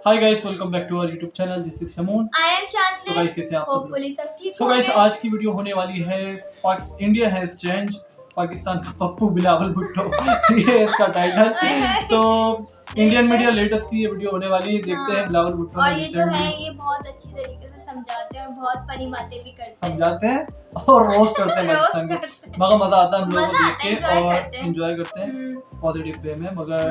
Hi guys, welcome back to our YouTube channel. This is Shamoon. I am चांसली। तो guys कैसे आप सब लोग? होपफुली सब ठीक तो गाइस होंगे। आज की वीडियो होने वाली है इंडिया हैज चेंज, पाकिस्तान का पप्पू बिलावल भुट्टो ये इसका टाइटल। तो इंडियन मीडिया लेटेस्ट की ये वीडियो होने वाली है। देखते हैं बिलावल भुट्टो और ये जो है ये बहुत अच्छी तरीके से समझाते हैं और बहुत फनी बातें भी करते हैं। समझाते हैं और रोस्ट करते हैं पाकिस्तान के। मगर मजा आता है हम लोगों को देख के और एंजॉय करते हैं पॉजिटिव वे में। मगर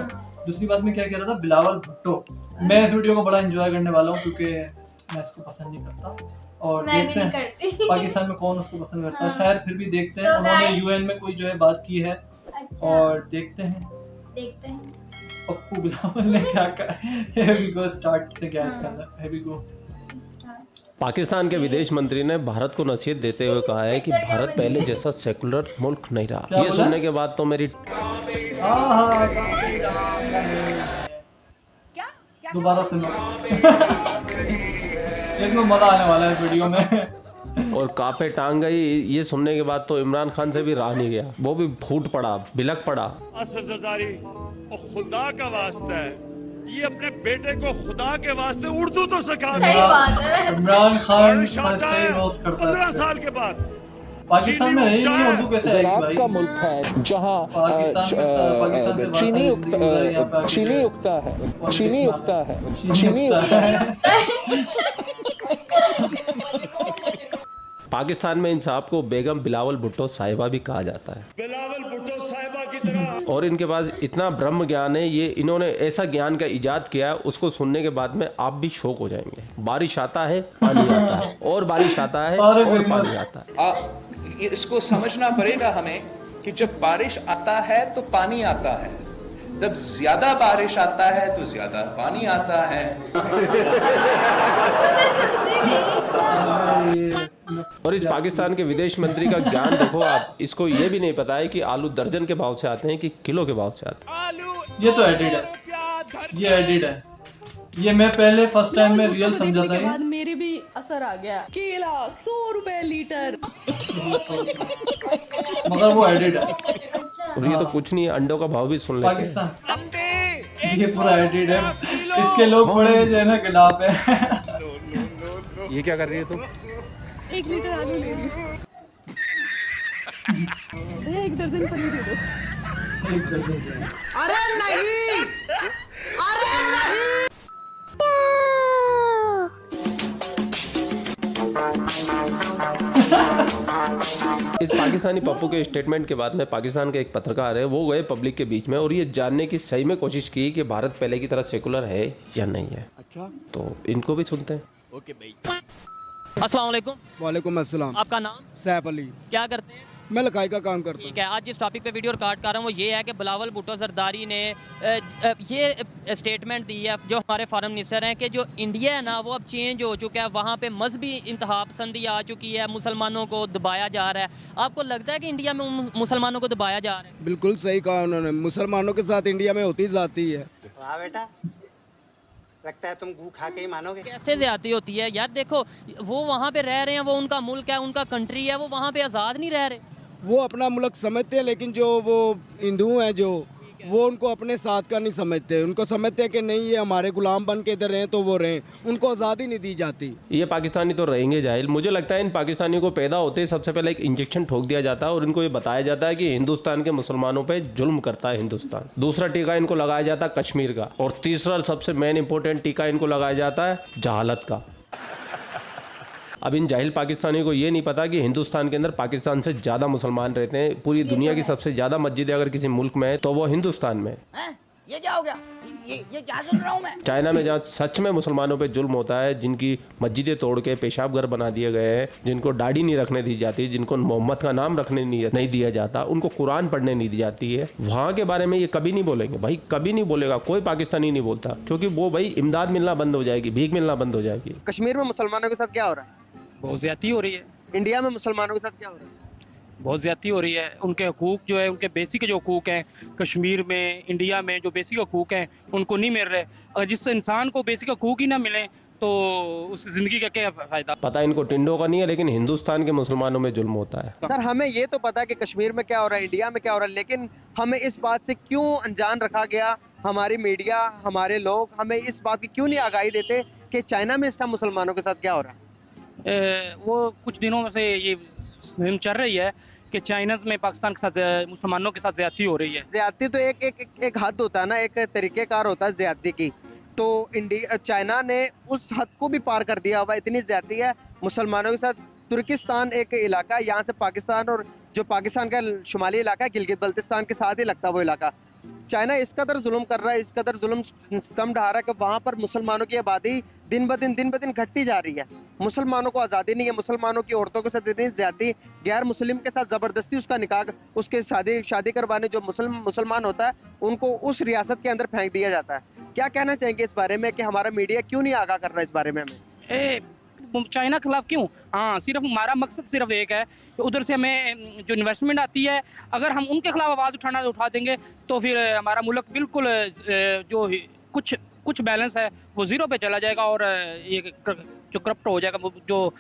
दूसरी बात मैं क्या कह रहा था, बिलावल भुट्टो, मैं इस वीडियो को बड़ा एंजॉय करने वाला हूँ क्योंकि मैं इसको पसंद नहीं करता और देखते हैं पाकिस्तान में कौन उसको पसंद करता है। खैर फिर भी देखते हैं। उन्होंने यूएन में कोई जो है बात की है और देखते हैं पप्पू बिलावल ने क्या कहा। Here we go, start से क्या इसका अंदर। Here we go। पाकिस्तान के विदेश मंत्री ने भारत को नसीहत देते हुए कहा है कि भारत पहले जैसा सेकुलर मुल्क नहीं रहा। ये सुनने के बाद तो मेरी दोबारा सुनो इसमें मजा आने वाला है इस वीडियो में। और कापे टांग गई। ये सुनने के बाद तो इमरान खान से भी रहा नहीं गया, वो भी फूट पड़ा, बिलक पड़ा। असर जरदारी और खुदा का वास्ता है, ये अपने बेटे को खुदा के वास्ते उर्दू तो सिखा दे। इमरान खान सही रोस्ट करता है। 15 साल के बाद पाकिस्तान में रही नहीं, उर्दू कैसे आएगी भाई? का मुल्क है जहाँ चीनी उगता है। पाकिस्तान में इन साहब को बेगम बिलावल भुट्टो साहिबा भी कहा जाता है। बिलावल भुट्टो साहिबा की तरह। और इनके पास इतना ब्रह्म ज्ञान है, ये इन्होंने ऐसा ज्ञान का इजाद किया, उसको सुनने के बाद में आप भी शौक हो जाएंगे। बारिश आता है, पानी आता है, और बारिश आता है और पानी आता है। इसको समझना पड़ेगा हमें कि जब बारिश आता है तो पानी आता है, जब ज्यादा बारिश आता है तो ज्यादा पानी आता है। और इस पाकिस्तान के विदेश मंत्री का ज्ञान देखो आप, इसको ये भी नहीं पता है कि आलू दर्जन के भाव से आते हैं कि किलो के भाव से आते हैं। ये तो एडिट है, ये एडिट है। ये मैं पहले फर्स्ट टाइम में रियल समझा था। ये मेरे भी असर आ गया। केला 100 रुपए लीटर। मगर वो एडिट है। और ये तो कुछ नहीं है, अंडों का भाव भी सुन लेते हैं। पाकिस्तान ये पूरा एडिट है। इसके लोग बड़े जो है ना खिलाफ है। ये क्या कर रही है तुम? 1 लीटर आलू ले रही हूँ। 1 दर्जन पनीर दे दो। 1 दर्जन। अरे नहीं, अरे नहीं। इस पाकिस्तानी पप्पू के स्टेटमेंट के बाद में पाकिस्तान के एक पत्रकार है, वो गए पब्लिक के बीच में और ये जानने की सही में कोशिश की कि भारत पहले की तरह सेकुलर है या नहीं है। अच्छा, तो इनको भी सुनते हैं। ओके भाई। अस्सलाम वालेकुम। वालेकुम अस्सलाम। आपका नाम? सैफ अली। क्या करते हैं? मैं लखाई का काम करता हूँ। ठीक है, आज जिस टॉपिक पे वीडियो रिकॉर्ड कर रहा हूँ वो ये है कि बिलावल भुट्टो जरदारी ने ये स्टेटमेंट दी है, जो हमारे फॉरेन मिनिस्टर हैं, कि जो इंडिया है ना वो अब चेंज हो चुका है, वहाँ पे मजहबी इंतहा पसंदी आ चुकी है, मुसलमानों को दबाया जा रहा है। आपको लगता है कि इंडिया में मुसलमानों को दबाया जा रहा है? बिल्कुल सही कहा उन्होंने, मुसलमानों के साथ इंडिया में होती जाती है। वाह बेटा, लगता है तुम गू खा के ही मानोगे। कैसे ज्यादती होती है यार? देखो वो वहाँ पे रह रहे हैं, वो उनका मुल्क है, उनका कंट्री है, वो वहाँ पे आज़ाद नहीं रह रहे। वो अपना मुल्क समझते हैं, लेकिन जो वो हिंदू हैं जो वो उनको अपने साथ का नहीं समझते। उनको समझते हैं कि नहीं ये हमारे गुलाम बन के इधर रहें तो वो रहें, उनको आज़ादी नहीं दी जाती। ये पाकिस्तानी तो रहेंगे जाहिल। मुझे लगता है इन पाकिस्तानियों को पैदा होते ही सबसे पहले एक इंजेक्शन ठोक दिया जाता है और इनको ये बताया जाता है कि हिंदुस्तान के मुसलमानों पे जुल्म करता है हिंदुस्तान। दूसरा टीका इनको लगाया जाता है कश्मीर का, और तीसरा सबसे मेन इंपॉर्टेंट टीका इनको लगाया जाता है जहालत का। अब इन जाहिल पाकिस्तानियों को ये नहीं पता कि हिंदुस्तान के अंदर पाकिस्तान से ज़्यादा मुसलमान रहते हैं। पूरी दुनिया की सबसे ज़्यादा मस्जिदें अगर किसी मुल्क में है तो वो हिंदुस्तान में है। ये क्या हो गया? ये क्या सुन रहा हूँ मैं? चाइना में जहाँ सच में मुसलमानों पे जुल्म होता है, जिनकी मस्जिदें तोड़ के पेशाब घर बना दिए गए हैं, जिनको दाढ़ी नहीं रखने दी जाती, जिनको मोहम्मद का नाम रखने नहीं दिया जाता, उनको कुरान पढ़ने नहीं दी जाती है, वहाँ के बारे में ये कभी नहीं बोलेंगे भाई, कभी नहीं बोलेगा। कोई पाकिस्तानी नहीं बोलता, क्योंकि वो भाई इमदाद मिलना बंद हो जाएगी, भीख मिलना बंद हो जाएगी। कश्मीर में मुसलमानों के साथ क्या हो रहा है? बहुत ज्यादती हो रही है। इंडिया में मुसलमानों के साथ क्या हो रहा है? बहुत ज्यादती हो रही है। उनके हकूक जो है, उनके बेसिक जो हकूक हैं कश्मीर में, इंडिया में जो बेसिक हकूक हैं उनको नहीं मिल रहे। अगर जिस इंसान को बेसिक हकूक ही ना मिले तो उस जिंदगी का क्या फायदा? पता इनको टिंडों का नहीं है, लेकिन हिंदुस्तान के मुसलमानों में जुल्म होता है। सर हमें ये तो पता है कि कश्मीर में क्या हो रहा है, इंडिया में क्या हो रहा है, लेकिन हमें इस बात से क्यों अनजान रखा गया हमारी मीडिया, हमारे लोग हमें इस बात की क्यों नहीं आगाही देते कि चाइना में इस टाइम मुसलमानों के साथ क्या हो रहा है? वो कुछ दिनों से ये मुहिम चल रही है कि चाइना में पाकिस्तान के साथ मुसलमानों के साथ ज्यादती हो रही है। ज्यादती तो एक हद होता है ना, एक तरीकेकार होता है ज्यादती की। तो चाइना ने उस हद को भी पार कर दिया हुआ, इतनी ज्यादती है मुसलमानों के साथ। तुर्किस्तान एक इलाका है, यहाँ से पाकिस्तान और जो पाकिस्तान का शुमाली इलाका है गिलगित बल्तिस्तान के साथ ही लगता है वो इलाका। चाइना इस कदर जुल्म कर रहा है, इस कदर जुल्म स्तंभ ढा रहा है कि वहाँ पर मुसलमानों की आबादी दिन ब दिन घटती जा रही है। मुसलमानों को आज़ादी नहीं है, मुसलमानों की औरतों के साथ इतनी ज्यादती, गैर मुस्लिम के साथ ज़बरदस्ती उसका निकाह, उसके शादी करवाने जो मुसलमान होता है उनको उस रियासत के अंदर फेंक दिया जाता है। क्या कहना चाहेंगे इस बारे में कि हमारा मीडिया क्यों नहीं आगाह कर रहा है इस बारे में हमें? चाइना के खिलाफ क्यों? हाँ, सिर्फ हमारा मकसद सिर्फ एक है कि उधर से हमें जो इन्वेस्टमेंट आती है, अगर हम उनके खिलाफ आवाज़ उठा देंगे तो फिर हमारा मुल्क बिल्कुल जो कुछ बैलेंस है वो ज़ीरो पे चला जाएगा और ये जो करप्ट हो जाएगा, जो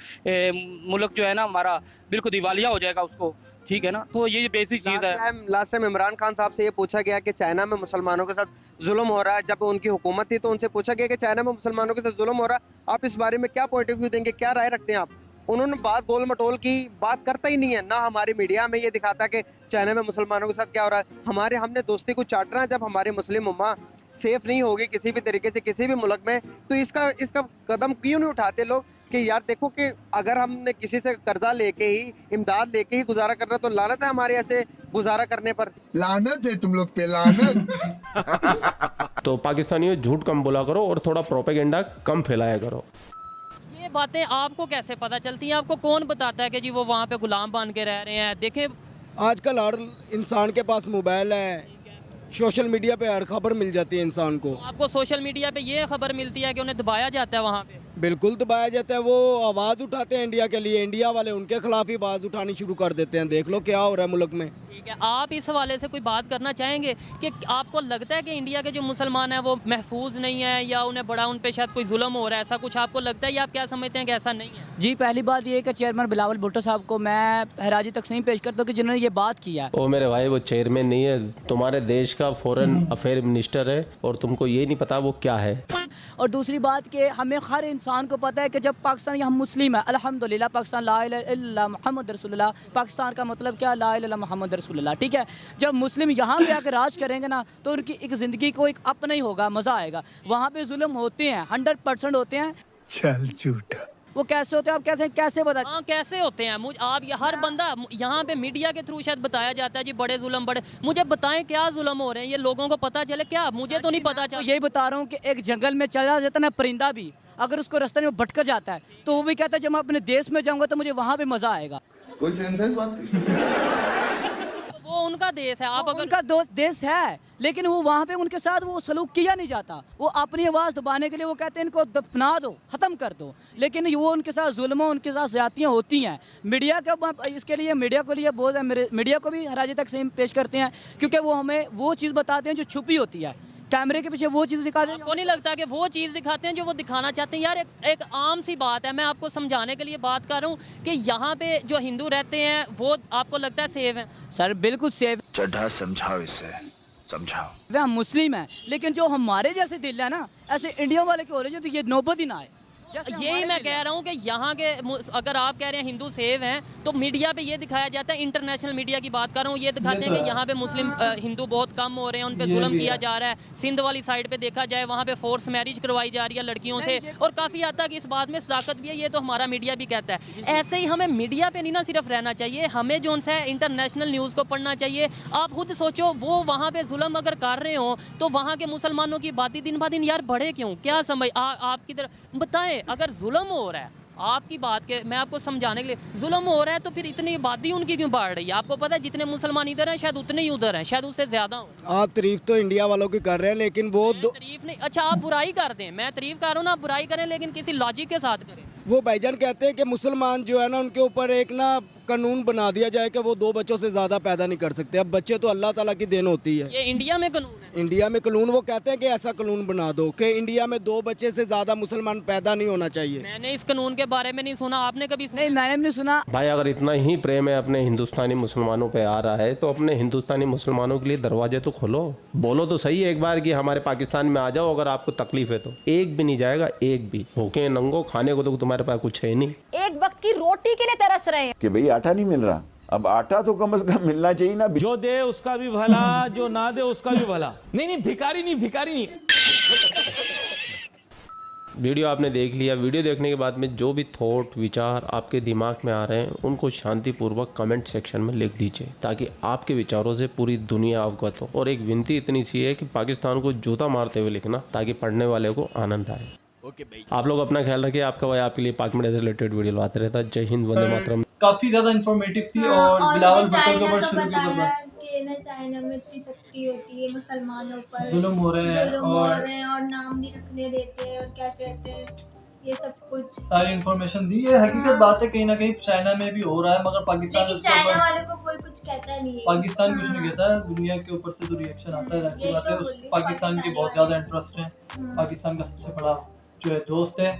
मुल्क जो है ना हमारा बिल्कुल दिवालिया हो जाएगा उसको। ठीक है ना, तो ये बेसिक चीज़ है। लास्ट टाइम इमरान खान साहब से ये पूछा गया कि चाइना में मुसलमानों के साथ जुल्म हो रहा है, जब उनकी हुकूमत थी तो उनसे पूछा गया कि चाइना में मुसलमानों के साथ जुल्म हो रहा है, आप इस बारे में क्या पॉइंट ऑफ व्यू देंगे, क्या राय रखते हैं आप? उन्होंने बात गोल मटोल की बात करता ही नहीं है ना। हमारी मीडिया में ये दिखाता कि चाइना में मुसलमानों के साथ क्या हो रहा है। हमने दोस्ती को चाटना है, जब हमारे मुस्लिम उम्मा सेफ नहीं होगी किसी भी तरीके से किसी भी मुल्क में, तो इसका कदम क्यों नहीं उठाते लोग कि यार देखो कि अगर हमने किसी से कर्जा लेके ही, इमदाद लेके ही गुजारा करना, तो लानत है हमारे ऐसे गुजारा करने पर। लानत है तुम लोग पे, लानत। तो पाकिस्तानियों झूठ कम बोला करो और थोड़ा प्रोपेगेंडा कम फैलाया करो। ये बातें आपको कैसे पता चलती हैं? आपको कौन बताता है कि जी वो वहाँ पे गुलाम बन के रह रहे हैं? देखें, आजकल हर इंसान के पास मोबाइल है, सोशल मीडिया पे हर खबर मिल जाती है इंसान को। आपको सोशल मीडिया पे ये खबर मिलती है कि उन्हें दबाया जाता है वहाँ पे? बिल्कुल दबाया जाता है। वो आवाज़ उठाते हैं इंडिया के लिए, इंडिया वाले उनके खिलाफ ही आवाज़ उठानी शुरू कर देते हैं। देख लो क्या हो रहा है मुल्क में। ठीक है, आप इस हवाले से कोई बात करना चाहेंगे कि आपको लगता है कि इंडिया के जो मुसलमान हैं वो महफूज नहीं है, या उन्हें बड़ा उन पे शायद कोई जुल्म हो रहा है, ऐसा कुछ आपको लगता है, या आप क्या समझते हैं कि ऐसा नहीं है? जी, पहली बात ये है कि चेयरमैन बिलावल भुट्टो साहब को मैं हराजी तकसीम पेश करता हूँ कि जिन्होंने ये बात किया है। ओ मेरे भाई, वो चेयरमैन नहीं है, तुम्हारे देश का फॉरेन अफेयर मिनिस्टर है और तुमको ये नहीं पता वो क्या है। और दूसरी बात कि हमें हर इंसान को पता है कि जब पाकिस्तान हम मुस्लिम है, अल्हम्दुलिल्लाह, पाकिस्तान ला इलाहा इल्लल्लाह मुहम्मद रसूलुल्लाह, पाकिस्तान का मतलब क्या, ला इलाहा इल्लल्लाह मुहम्मद रसूलुल्लाह। ठीक है, जब मुस्लिम यहाँ पे आकर राज करेंगे ना तो उनकी एक ज़िंदगी को एक अपना ही होगा, मज़ा आएगा। वहाँ पे जुल्म होते हैं, 100% होते हैं। चल झूठा। वो कैसे होते हैं आप कहते हैं, कैसे बता? हाँ, कैसे होते हैं? आप हर बंदा यहाँ पे मीडिया के थ्रू शायद बताया जाता है जी बड़े जुल्म बड़े। मुझे बताएं क्या जुल्म हो रहे हैं, ये लोगों को पता चले क्या? मुझे तो नहीं पता चला। यही बता रहा हूँ कि एक जंगल में चला जाता ना परिंदा भी, अगर उसको रास्ते में भटक जाता है तो वो भी कहता है जब मैं अपने देश में जाऊँगा तो मुझे वहाँ पे मज़ा आएगा। कोई सेंस बात वो उनका देश है, आप अगर उनका देश है, लेकिन वो वहाँ पे उनके साथ वो सलूक किया नहीं जाता। वो अपनी आवाज़ दबाने के लिए वो कहते हैं इनको दफना दो, ख़त्म कर दो, लेकिन वो उनके साथ जुल्म, उनके साथ ज़्यादतियाँ होती हैं। मीडिया का इसके लिए मीडिया को लिए बहुत मीडिया को भी हराजी तकसीम पेश करते हैं, क्योंकि वो हमें वो चीज़ बताते हैं जो छुपी होती है। कैमरे के पीछे वो चीज़ दिखाते हैं। आपको नहीं लगता कि वो चीज़ दिखाते हैं जो वो दिखाना चाहते हैं? यार एक आम सी बात है, मैं आपको समझाने के लिए बात कर रहा हूँ कि यहाँ पे जो हिंदू रहते हैं वो आपको लगता है सेफ है? सर बिल्कुल सेफ। चड्ढा समझाओ इसे, समझाओ। वह हम मुस्लिम हैं, लेकिन जो हमारे जैसे दिल है ना, ऐसे इंडिया वाले के हो रहे जो ये नौबत ही ना आए। यही मैं कह रहा हूँ कि यहाँ के अगर आप कह रहे हैं हिंदू सेव हैं, तो मीडिया पे ये दिखाया जाता है, इंटरनेशनल मीडिया की बात कर रहा हूँ, ये दिखाते हैं कि यहाँ पे मुस्लिम हिंदू बहुत कम हो रहे हैं, उन पे जुल्म किया जा रहा है। सिंध वाली साइड पे देखा जाए वहाँ पे फोर्स मैरिज करवाई जा रही है लड़कियों से, और काफ़ी हद तक इस बात में सदाकत भी है, ये तो हमारा मीडिया भी कहता है। ऐसे ही हमें मीडिया पे नहीं ना सिर्फ रहना चाहिए, हमें जो उनसे इंटरनेशनल न्यूज़ को पढ़ना चाहिए। आप खुद सोचो, वो वहाँ पे जुल्म अगर कर रहे हो तो वहाँ के मुसलमानों की आबादी दिन ब दिन यार बढ़े क्यों? क्या समझ आपकी तरफ बताएं, अगर जुल्म हो रहा है आपकी बात के, मैं आपको समझाने के लिए, जुल्म हो रहा है तो फिर इतनी आबादी उनकी क्यों बढ़ रही है? आपको पता है जितने मुसलमान इधर हैं शायद उतने ही उधर हैं, शायद उससे ज्यादा हो। आप तारीफ तो इंडिया वालों की कर रहे हैं, लेकिन वो तारीफ नहीं, अच्छा आप बुराई कर दें, मैं तारीफ कर रहा हूँ ना, आप बुराई करें लेकिन किसी लॉजिक के साथ करें। वो भाईजान कहते हैं कि मुसलमान जो है ना उनके ऊपर एक ना कानून बना दिया जाए कि वो 2 बच्चों से ज़्यादा पैदा नहीं कर सकते। अब बच्चे तो अल्लाह ताला की देन होती है। ये इंडिया में कानून है? इंडिया में कानून वो कहते हैं कि ऐसा कानून बना दो कि इंडिया में 2 बच्चे से ज़्यादा मुसलमान पैदा नहीं होना चाहिए। मैंने इस कानून के बारे में नहीं सुना, आपने कभी सुना? नहीं, मैंने भी नहीं सुना। भाई अगर इतना ही प्रेम है अपने हिंदुस्तानी मुसलमानों पे आ रहा है तो अपने हिंदुस्तानी मुसलमानों के लिए दरवाजे तो खोलो, बोलो तो सही एक बार कि हमारे पाकिस्तान में आ जाओ अगर आपको तकलीफ है तो। एक भी नहीं जाएगा, एक भी। भूखे नंगो, खाने को तो तुम्हारे पास कुछ है नहीं। एक वक्त की रोटी के लिए तरस रहे हैं कि भाई आटा नहीं मिल रहा, अब आटा तो कम से कम मिलना चाहिए ना। जो दे उसका भी भला, जो ना दे उसका भी भला। नहीं, भिखारी नहीं। वीडियो आपने देख लिया। वीडियो देखने के बाद में जो भी थॉट विचार आपके दिमाग में आ रहे हैं उनको शांतिपूर्वक कमेंट सेक्शन में लिख दीजिए ताकि आपके विचारों से पूरी दुनिया अवगत हो। और एक विनती इतनी सी है कि पाकिस्तान को जूता मारते हुए लिखना ताकि पढ़ने वाले को आनंद आए। आप लोग अपना ख्याल रखिए। आपका भाई आपके लिए पाक मीडिया से रिलेटेड वीडियो लाते रहता है। जय हिंद, वंदे मातरम। काफी ज्यादा इंफॉर्मेटिव थी। और बिलावल भुट्टो के ऊपर शुरू के चाइना में इतनी शक्ति होती है, मुसलमानों पर जुल्म हो रहे हैं और नाम नहीं रखने देते और क्या कहते हैं, ये सब कुछ सारी इन्फॉर्मेशन दी। ये हकीकत बात है, कहीं ना कहीं चाइना में भी हो रहा है मगर पाकिस्तान लेकिन चाइना वाले को कोई कुछ कहता नहीं है। पाकिस्तान कुछ नहीं कहता है। दुनिया के ऊपर से जो रिएक्शन आता है जाहिर सी बात है, उस पाकिस्तान के बहुत ज्यादा इंटरेस्ट है। पाकिस्तान का सबसे बड़ा जो है दोस्त है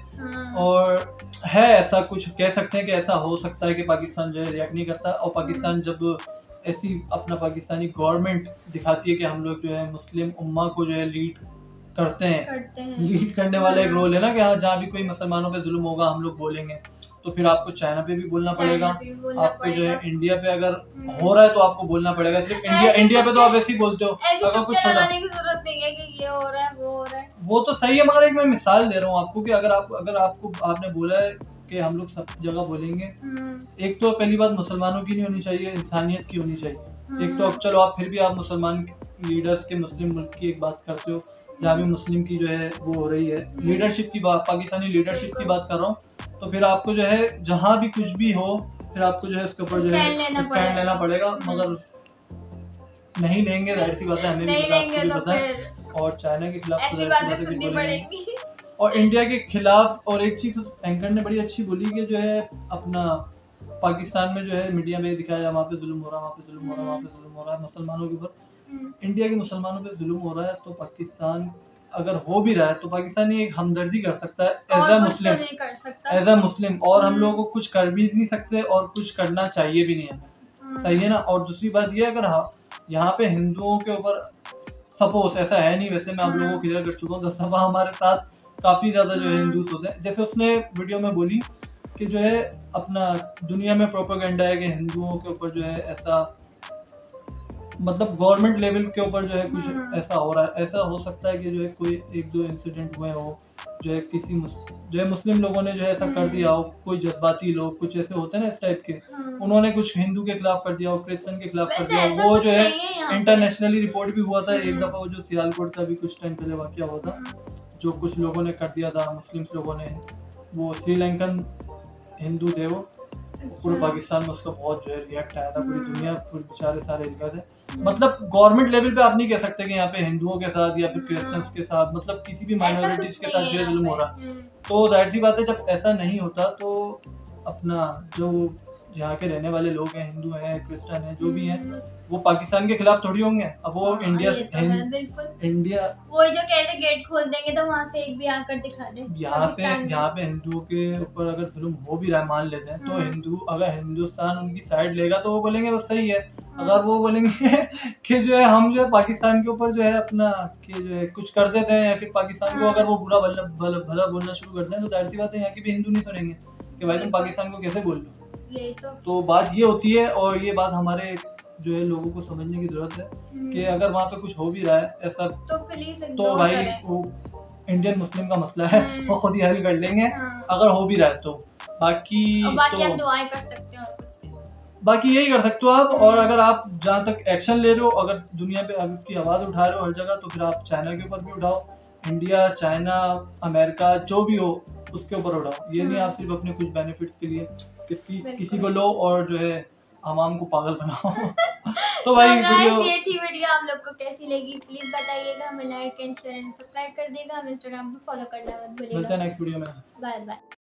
और है ऐसा कुछ कह सकते हैं कि ऐसा हो सकता है कि पाकिस्तान जो है रिएक्ट नहीं करता। और पाकिस्तान जब ऐसी अपना पाकिस्तानी गवर्नमेंट दिखाती है कि हम लोग जो है मुस्लिम उम्मा को जो है लीड करते हैं। लीड करने वाला एक रोल है ना कि हाँ जहाँ भी कोई मुसलमानों पे जुल्म होगा हम लोग बोलेंगे, तो फिर आपको चाइना पे भी बोलना पड़ेगा। आपको जो है इंडिया पे अगर हो रहा है तो आपको बोलना पड़ेगा। सिर्फ इंडिया पे तो आप ऐसे ही बोलते हो, अगर कुछ छोटा की जरूरत नहीं है कि ये हो रहा है वो हो रहा है। वो तो सही है मगर एक मैं मिसाल दे रहा हूँ आपको कि अगर आपको आपने बोला है कि हम लोग सब जगह बोलेंगे, एक तो पहली बात मुसलमानों की नहीं होनी चाहिए, इंसानियत की होनी चाहिए। एक तो अब चलो आप फिर भी आप मुसलमान लीडर्स के मुस्लिम मुल्क की एक बात करते हो जहाँ भी मुस्लिम की जो है वो हो रही है लीडरशिप की बात, पाकिस्तानी लीडरशिप की बात कर रहा हूँ, तो फिर आपको जो है जहाँ भी कुछ भी हो फिर आपको जो है उसके ऊपर जो है स्टैंड लेना पड़ेगा। मगर नहीं लेंगे जाहिर सी बात है, हमें भी पता है। और चाइना के खिलाफ ऐसी बातें सुननी पड़ेगी और इंडिया के खिलाफ। और एक चीज एंकर ने बड़ी अच्छी बोली कि जो है अपना पाकिस्तान में जो है मीडिया में दिखाया वहाँ पे जुल्म हो रहा है, वहाँ पे जुल्म हो रहा है, वहाँ पे जुल्म हो रहा है मुसलमानों के ऊपर। इंडिया के मुसलमानों पे जुल्म हो रहा है तो पाकिस्तान अगर हो भी रहा है तो पाकिस्तान एक हमदर्दी कर सकता है एज अ मुस्लिम और हम लोगों को कुछ कर भी नहीं सकते और कुछ करना चाहिए भी नहीं है। सही है ना। और दूसरी बात ये अगर यहाँ पे हिंदुओं के ऊपर सपोज ऐसा है नहीं, वैसे मैं आप लोगों को क्लियर कर चुका हूँ 10 दफा हमारे साथ काफी ज्यादा जो है हिंदूस होते हैं। जैसे उसने वीडियो में बोली कि जो है अपना दुनिया में प्रोपेगेंडा है कि हिंदुओं के ऊपर जो है ऐसा मतलब गवर्नमेंट लेवल के ऊपर जो है कुछ ऐसा हो रहा है। ऐसा हो सकता है कि जो है कोई 1-2 इंसिडेंट हुए हो जो है किसी जो है मुस्लिम लोगों ने जो है ऐसा कर दिया हो, कोई जज्बाती लोग कुछ ऐसे होते हैं ना इस टाइप के, उन्होंने कुछ हिंदू के खिलाफ कर दिया हो, क्रिश्चियन के खिलाफ कर दिया हो। वो जो है इंटरनेशनली रिपोर्ट भी हुआ था एक दफा, वो जो सियालकोट का भी कुछ टाइम पहले वाकया हुआ था, जो कुछ लोगों ने कर दिया था मुस्लिम लोगों ने। वो श्रीलंकन हिंदू थे, वो पूरे पाकिस्तान में उसका बहुत जो है रिएक्ट आया था, पूरी दुनिया पूरे बेचारे सारे इलाका थे। मतलब गवर्नमेंट लेवल पे आप नहीं कह सकते कि यहाँ पे हिंदुओं के साथ या फिर क्रिश्चियंस के साथ मतलब किसी भी माइनॉरिटीज के साथ जो जुल्म हो रहा है। तो जाहिर सी बात है जब ऐसा नहीं होता तो अपना जो यहाँ के रहने वाले लोग हैं, हिंदू हैं, क्रिश्चियन हैं, जो भी हैं, वो पाकिस्तान के खिलाफ थोड़ी होंगे। अब वो इंडिया वो जो कहते गेट खोल देंगे तो वहाँ से एक भी आकर दिखा दे। यहाँ पे हिंदुओं के ऊपर अगर जुल्म हो भी रहा है मान लेते हैं तो हिंदू अगर हिंदुस्तान उनकी साइड लेगा तो वो बोलेंगे बस सही है। अगर वो बोलेंगे कि जो है हम जो है पाकिस्तान के ऊपर जो है अपना कि जो है कुछ कर देते हैं या फिर पाकिस्तान को अगर वो बुरा भला बोलना शुरू करते हैं तो जाहिर सी बात है यहाँ के भी हिंदू नहीं सुनेंगे कि भाई तुम पाकिस्तान को कैसे बोल लो। तो बात ये होती है और ये बात हमारे जो है लोगों को समझने की जरूरत है कि अगर वहाँ पे कुछ हो भी रहा है ऐसा तो भाई वो इंडियन मुस्लिम का मसला है, वो खुद ही हल कर लेंगे अगर हो भी रहा है तो। बाकी आप दुआएं कर सकते हो और कुछ नहीं। बाकी यही कर सकते हो आप। और अगर आप जहाँ तक एक्शन ले रहे हो, अगर दुनिया पे अगर उसकी आवाज़ उठा रहे हो हर जगह, तो फिर आप चाइना के ऊपर भी उठाओ, इंडिया, चाइना, अमेरिका जो भी हो उसके ऊपर उठाओ। ये नहीं आप सिर्फ अपने कुछ बेनिफिट्स के लिए किसी को लो और जो है आवाम को पागल बनाओ। तो भाई ये थी वीडियो, आप लोग को कैसी लगी प्लीज बताइएगा, हमें like and share and subscribe कर देगा, हमें इंस्टाग्राम पे फॉलो करना मत भूलिएगा। मिलते हैं नेक्स्ट वीडियो में, बाय बाय।